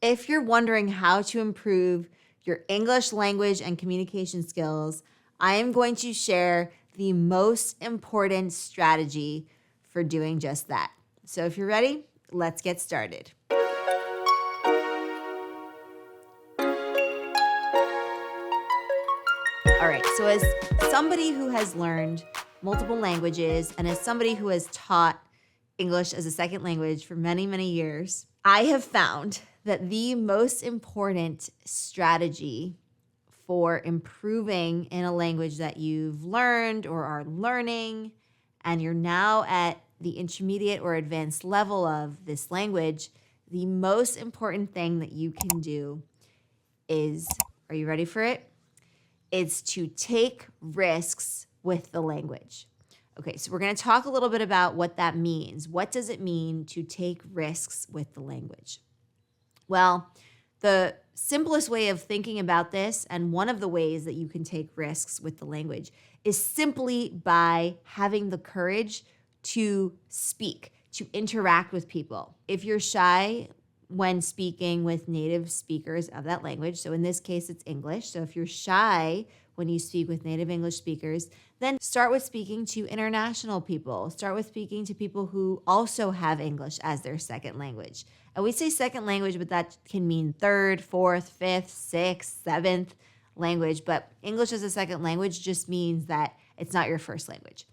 If you're wondering how to improve your English language and communication skills, I am going to share the most important strategy for doing just that. So if you're ready, let's get started. All right, so as somebody who has learned multiple languages and as somebody who has taught English as a second language for many, many years, I have found that the most important strategy for improving in a language that you've learned or are learning, and you're now at the intermediate or advanced level of this language, the most important thing that you can do is, are you ready for it? Is to take risks with the language. Okay, so we're going to talk a little bit about what that means. What does it mean to take risks with the language? Well, the simplest way of thinking about this, and one of the ways that you can take risks with the language, is simply by having the courage to speak, to interact with people. If you're shy when speaking with native speakers of that language, so in this case, it's English. So if you're shy when you speak with native English speakers, then start with speaking to international people. Start with speaking to people who also have English as their second language. And we say second language, but that can mean third, fourth, fifth, sixth, seventh language. But English as a second language just means that it's not your first language.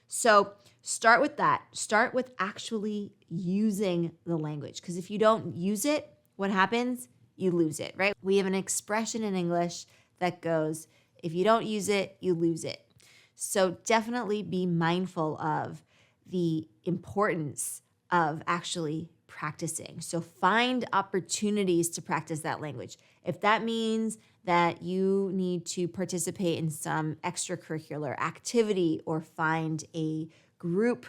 So start with that. Start with actually using the language. Because if you don't use it, what happens? You lose it, right? We have an expression in English that goes, if you don't use it, you lose it. So definitely be mindful of the importance of actually practicing. So find opportunities to practice that language. If that means that you need to participate in some extracurricular activity or find a group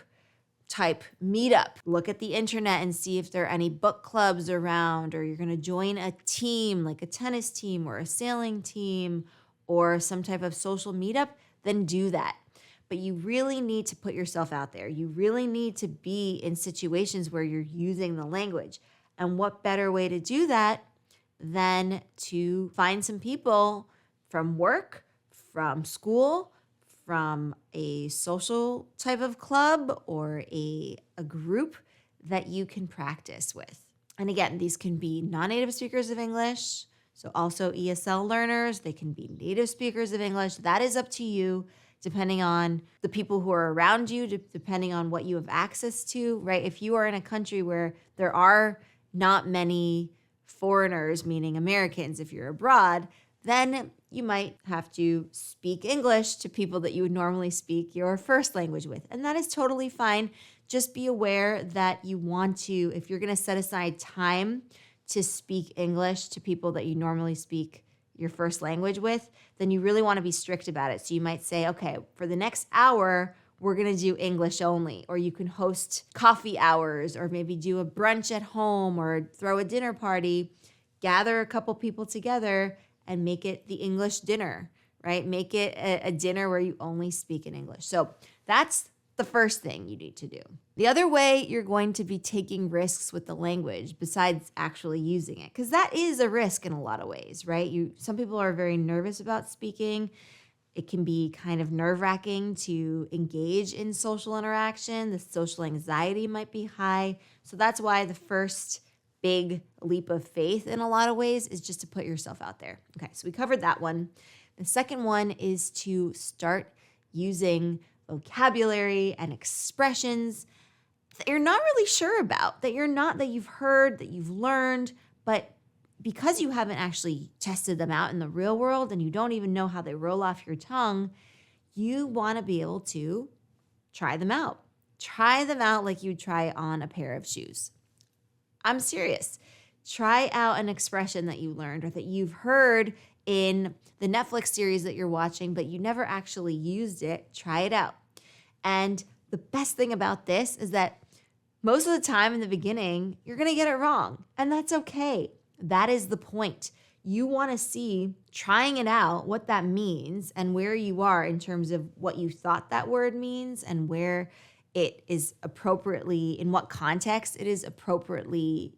type meetup, look at the internet and see if there are any book clubs around, or you're going to join a team like a tennis team or a sailing team or some type of social meetup, then do that. But you really need to put yourself out there. You really need to be in situations where you're using the language. And what better way to do that than to find some people from work, from school, from a social type of club or a group that you can practice with. And again, these can be non-native speakers of English, so also ESL learners. They can be native speakers of English. That is up to you, depending on the people who are around you, depending on what you have access to, right? If you are in a country where there are not many foreigners, meaning Americans, if you're abroad, then you might have to speak English to people that you would normally speak your first language with. And that is totally fine. Just be aware that you want to, if you're going to set aside time to speak English to people that you normally speak your first language with, then you really want to be strict about it. So you might say, okay, for the next hour, we're going to do English only. Or you can host coffee hours, or maybe do a brunch at home, or throw a dinner party, gather a couple people together and make it the English dinner, right? Make it a dinner where you only speak in English. So that's the first thing you need to do. The other way you're going to be taking risks with the language, besides actually using it, because that is a risk in a lot of ways, right? Some people are very nervous about speaking. It can be kind of nerve-wracking to engage in social interaction. The social anxiety might be high. So that's why the first big leap of faith in a lot of ways is just to put yourself out there. Okay, so we covered that one. The second one is to start using vocabulary and expressions that you're not really sure about, that you've heard, that you've learned, but because you haven't actually tested them out in the real world and you don't even know how they roll off your tongue, you want to be able to try them out. Try them out like you'd try on a pair of shoes. I'm serious. Try out an expression that you learned or that you've heard in the Netflix series that you're watching, but you never actually used it. Try it out. And the best thing about this is that most of the time in the beginning, you're going to get it wrong. And that's okay. That is the point. You want to see, trying it out, what that means and where you are in terms of what you thought that word means and where it is appropriately, in what context it is appropriately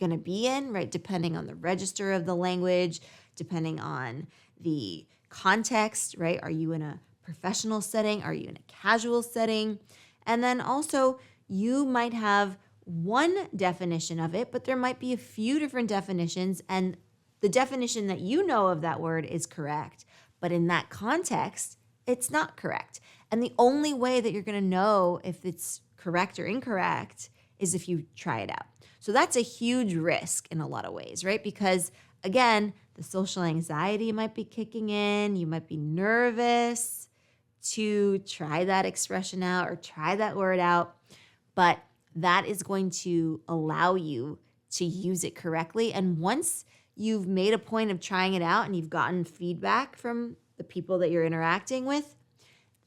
going to be in, right? Depending on the register of the language, depending on the context, right? Are you in a professional setting? Are you in a casual setting? And then also, you might have one definition of it, but there might be a few different definitions, and the definition that you know of that word is correct, but in that context, it's not correct. And the only way that you're going to know if it's correct or incorrect is if you try it out. So that's a huge risk in a lot of ways, right? Because again, the social anxiety might be kicking in. You might be nervous to try that expression out or try that word out, but that is going to allow you to use it correctly. And once you've made a point of trying it out and you've gotten feedback from the people that you're interacting with,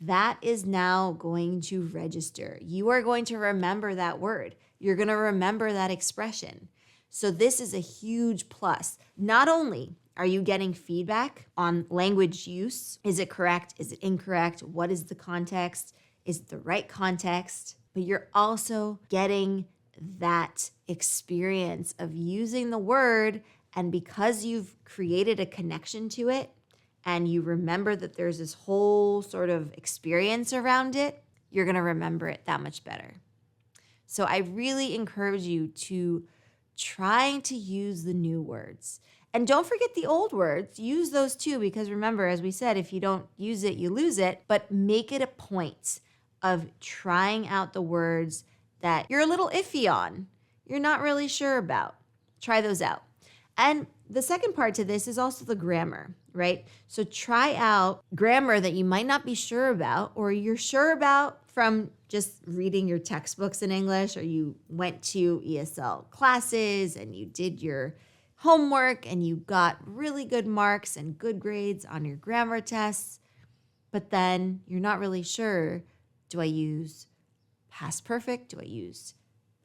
that is now going to register. You are going to remember that word. You're going to remember that expression. So this is a huge plus. Not only are you getting feedback on language use, is it correct? Is it incorrect? What is the context? Is it the right context? But you're also getting that experience of using the word, and because you've created a connection to it and you remember that there's this whole sort of experience around it, you're going to remember it that much better. So I really encourage you to try to use the new words. And don't forget the old words. Use those too, because remember, as we said, if you don't use it, you lose it. But make it a point of trying out the words that you're a little iffy on, you're not really sure about. Try those out. And the second part to this is also the grammar, right? So try out grammar that you might not be sure about, or you're sure about from just reading your textbooks in English, or you went to ESL classes and you did your homework and you got really good marks and good grades on your grammar tests, but then you're not really sure, do I use past perfect? Do I use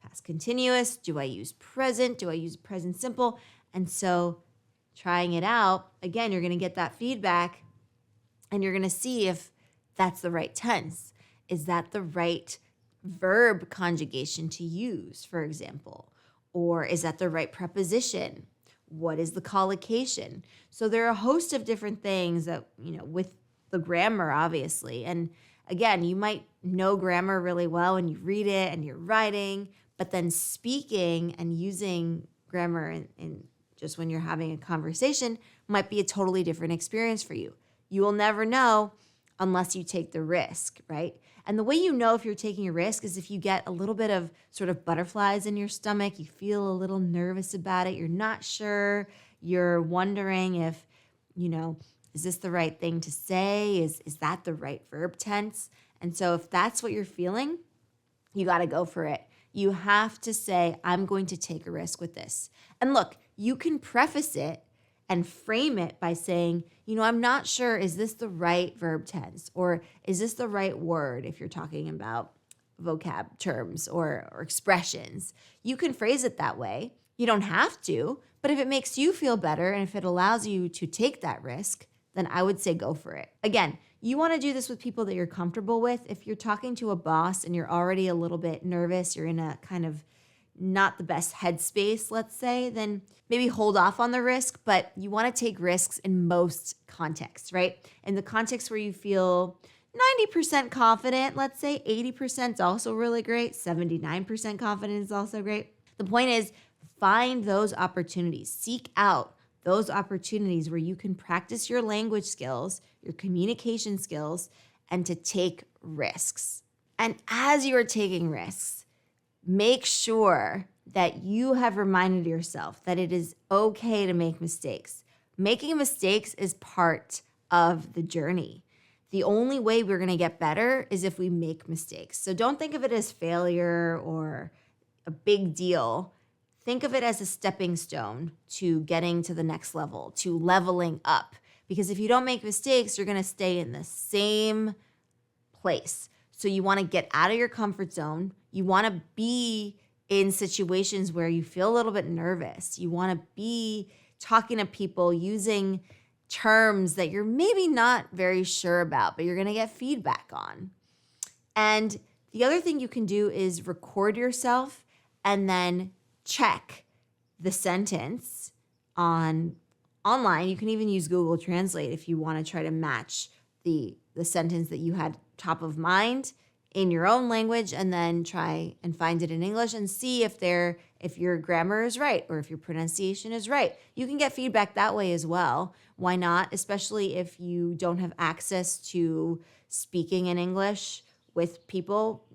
past continuous? Do I use present? Do I use present simple? And so trying it out, again, you're going to get that feedback and you're going to see if that's the right tense. Is that the right verb conjugation to use, for example? Or is that the right preposition? What is the collocation? So there are a host of different things that, with the grammar, obviously. And again, you might know grammar really well when you read it and you're writing, but then speaking and using grammar in just when you're having a conversation might be a totally different experience for you. You will never know unless you take the risk, right? And the way you know if you're taking a risk is if you get a little bit of sort of butterflies in your stomach, you feel a little nervous about it, you're not sure, you're wondering if, is this the right thing to say? Is that the right verb tense? And so if that's what you're feeling, you got to go for it. You have to say, I'm going to take a risk with this. And look, you can preface it and frame it by saying, I'm not sure, is this the right verb tense? Or is this the right word if you're talking about vocab terms or expressions? You can phrase it that way. You don't have to, but if it makes you feel better and if it allows you to take that risk, then I would say go for it. Again, you want to do this with people that you're comfortable with. If you're talking to a boss and you're already a little bit nervous, you're in a kind of not the best headspace, let's say, then maybe hold off on the risk, but you want to take risks in most contexts, right? In the context where you feel 90% confident, let's say 80% is also really great, 79% confident is also great. The point is, find those opportunities, seek out those opportunities where you can practice your language skills, your communication skills, and to take risks. And as you are taking risks, make sure that you have reminded yourself that it is okay to make mistakes. Making mistakes is part of the journey. The only way we're going to get better is if we make mistakes. So don't think of it as failure or a big deal. Think of it as a stepping stone to getting to the next level, to leveling up. Because if you don't make mistakes, you're going to stay in the same place. So you want to get out of your comfort zone. You want to be in situations where you feel a little bit nervous. You want to be talking to people using terms that you're maybe not very sure about, but you're going to get feedback on. And the other thing you can do is record yourself and then check the sentence online. You can even use Google Translate if you want to try to match the sentence that you had top of mind in your own language, and then try and find it in English and see if your grammar is right or if your pronunciation is right. You can get feedback that way as well. Why not? Especially if you don't have access to speaking in English with people,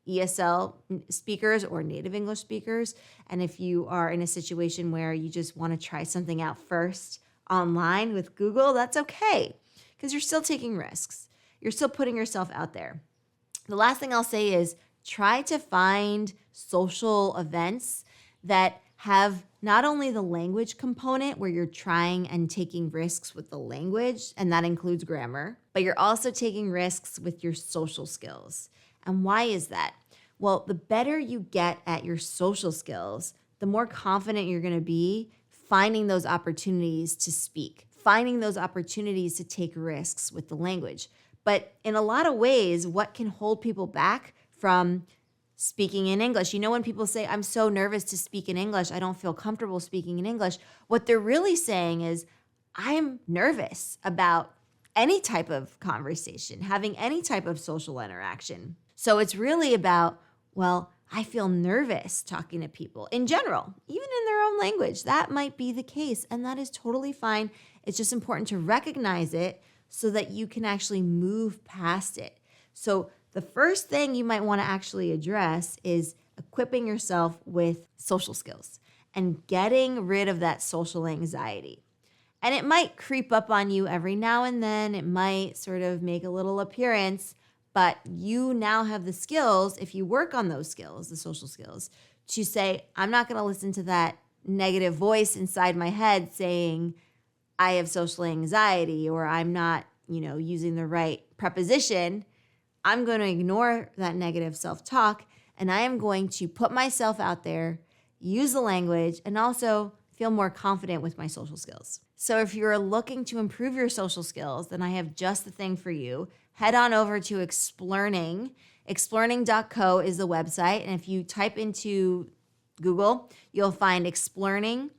ESL speakers or native English speakers. And if you are in a situation where you just want to try something out first online with Google, that's okay, because you're still taking risks. You're still putting yourself out there. The last thing I'll say is try to find social events that have not only the language component where you're trying and taking risks with the language, and that includes grammar, but you're also taking risks with your social skills. And why is that? Well, the better you get at your social skills, the more confident you're going to be finding those opportunities to speak, finding those opportunities to take risks with the language. But in a lot of ways, what can hold people back from speaking in English? You know, when people say, I'm so nervous to speak in English, I don't feel comfortable speaking in English, what they're really saying is, I'm nervous about any type of conversation, having any type of social interaction. So it's really about, well, I feel nervous talking to people in general, even in their own language. That might be the case, and that is totally fine. It's just important to recognize it so that you can actually move past it. So the first thing you might want to actually address is equipping yourself with social skills and getting rid of that social anxiety. And it might creep up on you every now and then. It might sort of make a little appearance, but you now have the skills, if you work on those skills, the social skills, to say, I'm not going to listen to that negative voice inside my head saying, I have social anxiety, or I'm not, using the right preposition. I'm going to ignore that negative self-talk, and I am going to put myself out there, use the language, and also feel more confident with my social skills. So if you're looking to improve your social skills, then I have just the thing for you. Head on over to Explearning. Explearning.co is the website, and if you type into Google, you'll find Explearning,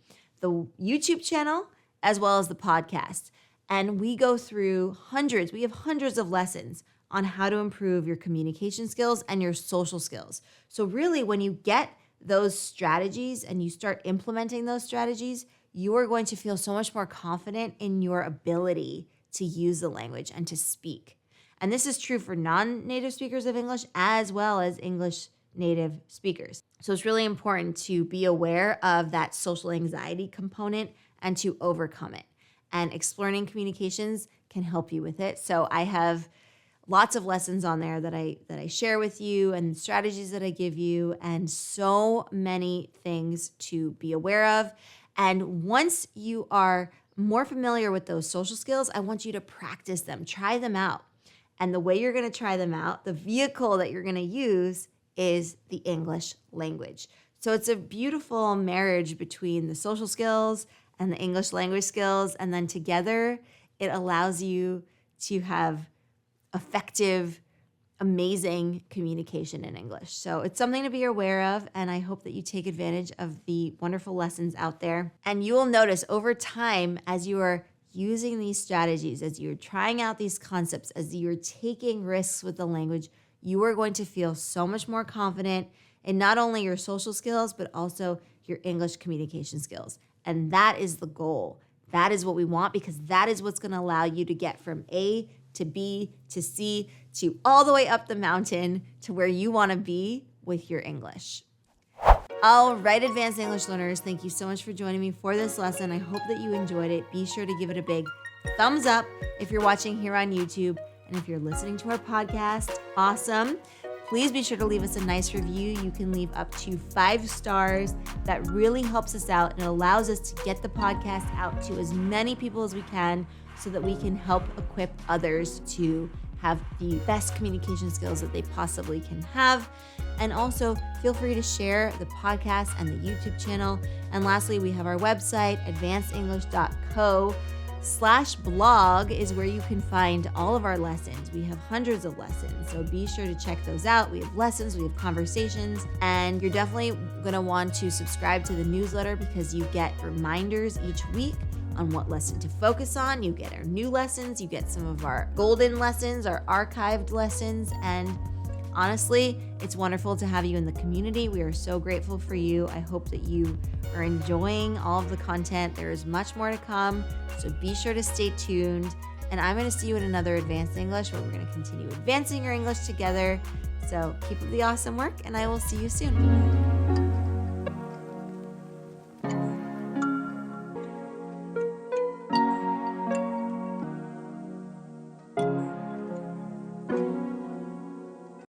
the YouTube channel, as well as the podcast. And we go through we have hundreds of lessons on how to improve your communication skills and your social skills. So really, when you get those strategies and you start implementing those strategies, you are going to feel so much more confident in your ability to use the language and to speak. And this is true for non-native speakers of English as well as English native speakers. So it's really important to be aware of that social anxiety component and to overcome it. And Explearning Communications can help you with it. So I have lots of lessons on there that I share with you, and strategies that I give you, and so many things to be aware of. And once you are more familiar with those social skills, I want you to practice them, try them out. And the way you're going to try them out, the vehicle that you're going to use is the English language. So it's a beautiful marriage between the social skills and the English language skills, and then together it allows you to have effective, amazing communication in English. So it's something to be aware of, and I hope that you take advantage of the wonderful lessons out there. And you will notice over time, as you are using these strategies, as you're trying out these concepts, as you're taking risks with the language, you are going to feel so much more confident in not only your social skills, but also your English communication skills. And that is the goal. That is what we want, because that is what's going to allow you to get from A to B to C to all the way up the mountain to where you want to be with your English. All right, advanced English learners, thank you so much for joining me for this lesson. I hope that you enjoyed it. Be sure to give it a big thumbs up if you're watching here on YouTube. And if you're listening to our podcast, awesome. Please be sure to leave us a nice review. You can leave up to 5 stars. That really helps us out and allows us to get the podcast out to as many people as we can so that we can help equip others to have the best communication skills that they possibly can have. And also, feel free to share the podcast and the YouTube channel. And lastly, we have our website, advancedenglish.co, /blog is where you can find all of our lessons. We have hundreds of lessons, so be sure to check those out. We have lessons, we have conversations, and you're definitely going to want to subscribe to the newsletter because you get reminders each week on what lesson to focus on. You get our new lessons, you get some of our golden lessons, our archived lessons, and honestly, it's wonderful to have you in the community. We are so grateful for you. I hope that you are enjoying all of the content. There is much more to come, so be sure to stay tuned. And I'm going to see you in another Advanced English where we're going to continue advancing your English together. So keep up the awesome work, and I will see you soon.